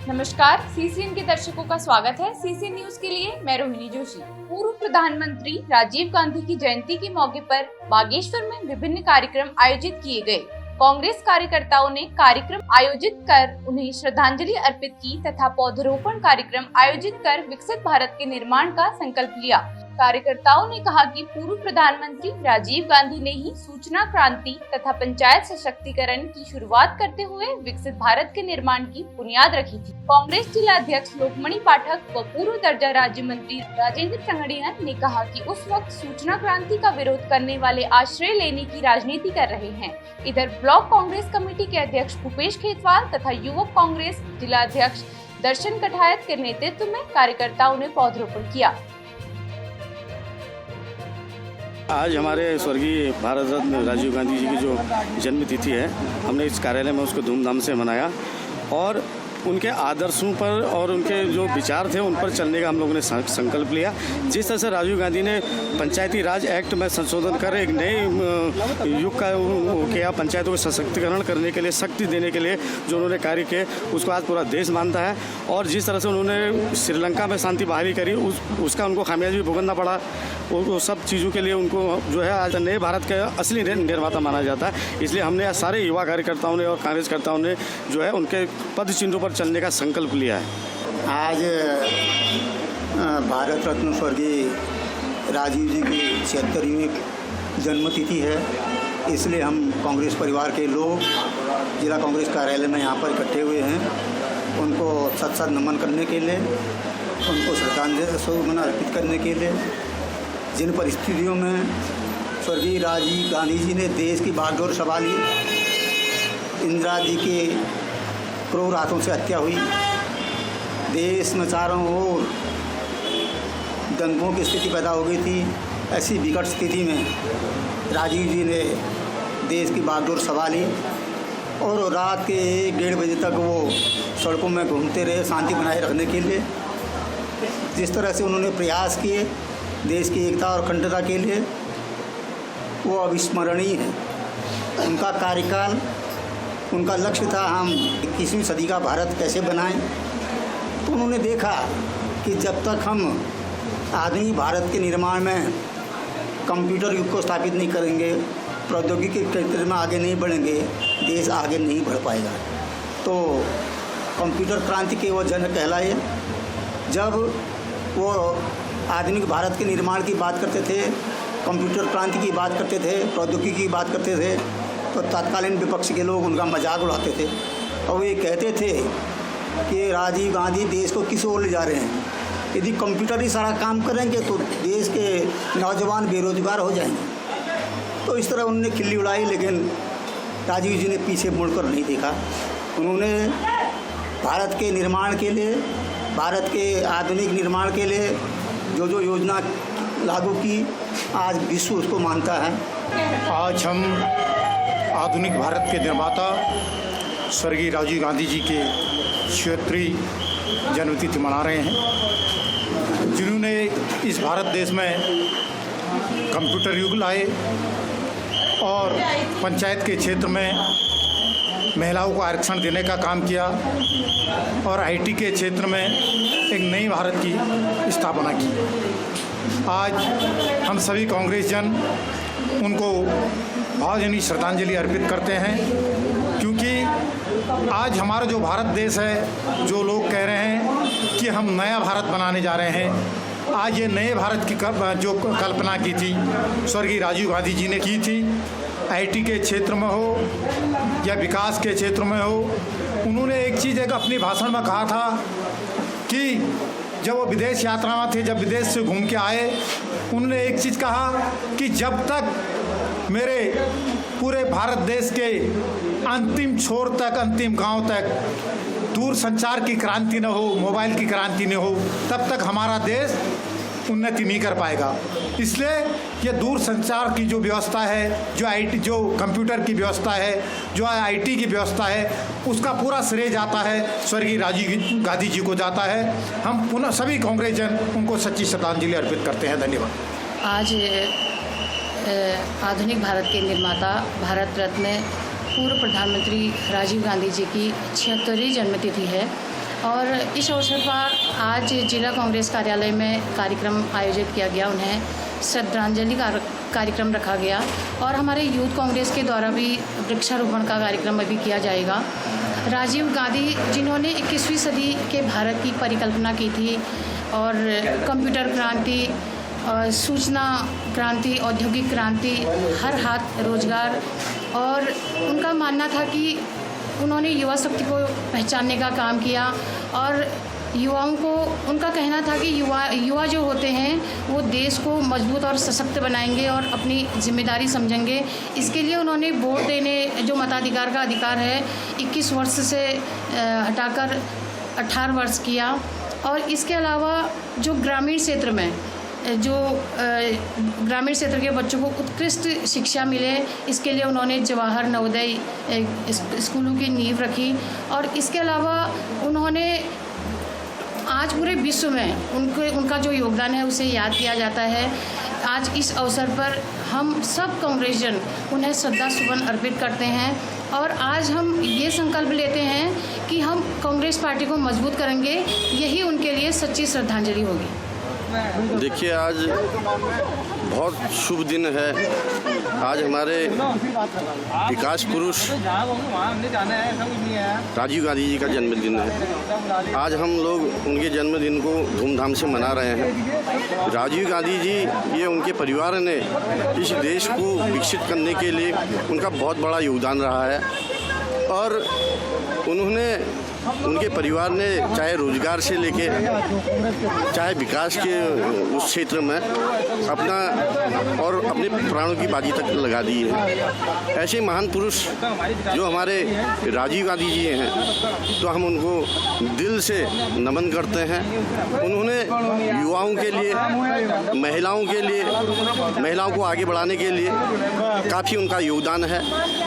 नमस्कार, सीसीएन के दर्शकों का स्वागत है। सीसीएन न्यूज के लिए मैं रोहिणी जोशी। पूर्व प्रधानमंत्री राजीव गांधी की जयंती के मौके पर बागेश्वर में विभिन्न कार्यक्रम आयोजित किए गए। कांग्रेस कार्यकर्ताओं ने कार्यक्रम आयोजित कर उन्हें श्रद्धांजलि अर्पित की तथा पौधरोपण कार्यक्रम आयोजित कर विकसित भारत के निर्माण का संकल्प लिया। कार्यकर्ताओं ने कहा कि पूर्व प्रधानमंत्री राजीव गांधी ने ही सूचना क्रांति तथा पंचायत सशक्तिकरण की शुरुआत करते हुए विकसित भारत के निर्माण की बुनियाद रखी थी। कांग्रेस जिला अध्यक्ष लोकमणि पाठक व पूर्व दर्जा राज्य मंत्री राजेंद्र चंगड़िया ने कहा कि उस वक्त सूचना क्रांति का विरोध करने वाले आश्रय लेने की राजनीति कर रहे हैं। इधर ब्लॉक कांग्रेस कमेटी के अध्यक्ष भूपेश खेतवाल तथा युवक कांग्रेस जिला अध्यक्ष दर्शन कठायत के नेतृत्व में कार्यकर्ताओं ने पौधरोपण किया। आज हमारे स्वर्गीय भारत रत्न राजीव गांधी जी की जो जन्मतिथि है, हमने इस कार्यालय में उसको धूमधाम से मनाया और उनके आदर्शों पर और उनके जो विचार थे उन पर चलने का हम लोगों ने संकल्प लिया। जिस तरह से राजीव गांधी ने पंचायती राज एक्ट में संशोधन कर एक नए युग का किया, पंचायतों को सशक्तिकरण करने के लिए, शक्ति देने के लिए जो उन्होंने कार्य किए उसको आज पूरा देश मानता है। और जिस तरह से उन्होंने श्रीलंका में शांति बहाली करी उसका उनको खामियाजा भी भुगतना पड़ा। वो सब चीज़ों के लिए उनको जो है आज नए भारत का असली निर्माता माना जाता है। इसलिए हमने आज सारे युवा कार्यकर्ताओं ने और कांग्रेसकर्ताओं ने जो है उनके पद चिन्हों पर चलने का संकल्प लिया है। आज भारत रत्न स्वर्गीय राजीव जी की 76वीं जन्मतिथि है, इसलिए हम कांग्रेस परिवार के लोग जिला कांग्रेस कार्यालय में यहाँ पर इकट्ठे हुए हैं। उनको सत नमन करने के लिए, उनको श्रद्धांजलि अर्पित करने के लिए। जिन परिस्थितियों में स्वर्गीय राजीव गांधी जी ने देश की बागडोर संभाली, इंदिरा जी के क्रूर हाथों से हत्या हुई, देश में चारों ओर दंगों की स्थिति पैदा हो गई थी, ऐसी विकट स्थिति में राजीव जी ने देश की बागडोर संभाली और रात के 1-1:30 बजे तक वो सड़कों में घूमते रहे शांति बनाए रखने के लिए। जिस तरह से उन्होंने प्रयास किए देश की एकता और अखंडता के लिए, वो अविस्मरणीय है। उनका कार्यकाल, उनका लक्ष्य था हम 21वीं सदी का भारत कैसे बनाएं। तो उन्होंने देखा कि जब तक हम आधुनिक भारत के निर्माण में कंप्यूटर युग को स्थापित नहीं करेंगे, प्रौद्योगिकी के क्षेत्र में आगे नहीं बढ़ेंगे, देश आगे नहीं बढ़ पाएगा। तो कंप्यूटर क्रांति के वो जनक कहलाए। जब वो आधुनिक भारत के निर्माण की बात करते थे, कंप्यूटर क्रांति की बात करते थे, प्रौद्योगिकी की बात करते थे, तो तत्कालीन विपक्ष के लोग उनका मजाक उड़ाते थे और वे कहते थे कि राजीव गांधी देश को किस ओर ले जा रहे हैं। यदि कंप्यूटर ही सारा काम करेंगे तो देश के नौजवान बेरोजगार हो जाएंगे। तो इस तरह उन्होंने खिल्ली उड़ाई, लेकिन राजीव जी ने पीछे मुड़कर नहीं देखा। उन्होंने भारत के निर्माण के लिए, भारत के आधुनिक निर्माण के लिए जो जो योजना लागू की, आज विश्व उसको मानता है। आज हम आधुनिक भारत के निर्माता स्वर्गीय राजीव गांधी जी के 76वीं जन्मतिथि मना रहे हैं, जिन्होंने इस भारत देश में कंप्यूटर युग लाए और पंचायत के क्षेत्र में महिलाओं को आरक्षण देने का काम किया और आईटी के क्षेत्र में एक नई भारत की स्थापना की। आज हम सभी कांग्रेस जन उनको भावभीनी श्रद्धांजलि अर्पित करते हैं, क्योंकि आज हमारा जो भारत देश है, जो लोग कह रहे हैं कि हम नया भारत बनाने जा रहे हैं, आज ये नए भारत की जो कल्पना की थी स्वर्गीय राजीव गांधी जी ने की थी। आईटी के क्षेत्र में हो या विकास के क्षेत्र में हो, उन्होंने एक चीज़ अपनी भाषण में कहा था कि जब वो विदेश यात्रा में थे, जब विदेश से घूम के आए, उन्होंने एक चीज़ कहा कि जब तक मेरे पूरे भारत देश के अंतिम छोर तक, अंतिम गांव तक दूर संचार की क्रांति न हो, मोबाइल की क्रांति न हो, तब तक हमारा देश उन्नति नहीं कर पाएगा। इसलिए ये दूर संचार की जो व्यवस्था है, जो आईटी, जो कंप्यूटर की व्यवस्था है, जो आईटी की व्यवस्था है, उसका पूरा श्रेय जाता है स्वर्गीय राजीव गांधी जी को जाता है। हम पुनः सभी कांग्रेस जन उनको सच्ची श्रद्धांजलि अर्पित करते हैं। धन्यवाद। आज आधुनिक भारत के निर्माता भारत रत्न पूर्व प्रधानमंत्री राजीव गांधी जी की 76वीं जन्मतिथि है। और इस अवसर पर आज जिला कांग्रेस कार्यालय में कार्यक्रम आयोजित किया गया। उन्हें श्रद्धांजलि कार्यक्रम रखा गया और हमारे यूथ कांग्रेस के द्वारा भी वृक्षारोपण का कार्यक्रम अभी किया जाएगा। राजीव गांधी जिन्होंने 21वीं सदी के भारत की परिकल्पना की थी और कंप्यूटर क्रांति, सूचना क्रांति, औद्योगिक क्रांति, हर हाथ रोजगार, और उनका मानना था कि उन्होंने युवा शक्ति को पहचानने का काम किया और युवाओं को, उनका कहना था कि युवा जो होते हैं वो देश को मजबूत और सशक्त बनाएंगे और अपनी जिम्मेदारी समझेंगे। इसके लिए उन्होंने वोट देने, जो मताधिकार का अधिकार है, 21 वर्ष से हटाकर 18 वर्ष किया। और इसके अलावा जो ग्रामीण क्षेत्र में ग्रामीण क्षेत्र के बच्चों को उत्कृष्ट शिक्षा मिले, इसके लिए उन्होंने जवाहर नवोदय स्कूलों की नींव रखी। और इसके अलावा उन्होंने आज पूरे विश्व में उनका जो योगदान है उसे याद किया जाता है। आज इस अवसर पर हम सब कांग्रेसजन उन्हें श्रद्धा सुमन अर्पित करते हैं और आज हम ये संकल्प लेते हैं कि हम कांग्रेस पार्टी को मजबूत करेंगे। यही उनके लिए सच्ची श्रद्धांजलि होगी। देखिए, आज बहुत शुभ दिन है। आज हमारे विकास पुरुष राजीव गांधी जी का जन्मदिन है। आज हम लोग उनके जन्मदिन को धूमधाम से मना रहे हैं। राजीव गांधी जी, ये उनके परिवार ने इस देश को विकसित करने के लिए उनका बहुत बड़ा योगदान रहा है और उनके परिवार ने चाहे रोजगार से लेके चाहे विकास के उस क्षेत्र में अपने प्राणों की बाजी तक लगा दी है। ऐसे महान पुरुष जो हमारे राजीव गांधी जी हैं, तो हम उनको दिल से नमन करते हैं। उन्होंने युवाओं के लिए, महिलाओं को आगे बढ़ाने के लिए काफ़ी उनका योगदान है।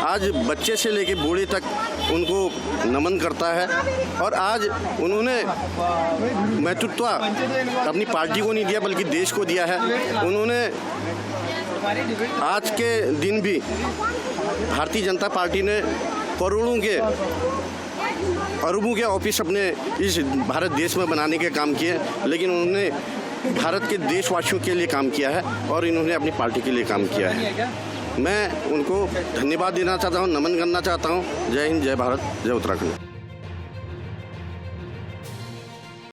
आज बच्चे से लेके बूढ़े तक उनको नमन करता है और आज उन्होंने नेतृत्व अपनी पार्टी को नहीं दिया बल्कि देश को दिया है। उन्होंने आज के दिन भी भारतीय जनता पार्टी ने अरबों के ऑफिस अपने इस भारत देश में बनाने के काम किए, लेकिन उन्होंने भारत के देशवासियों के लिए काम किया है और इन्होंने अपनी पार्टी के लिए काम किया है। मैं उनको धन्यवाद देना चाहता हूँ, नमन करना चाहता हूँ। जय हिंद, जय भारत, जय उत्तराखंड।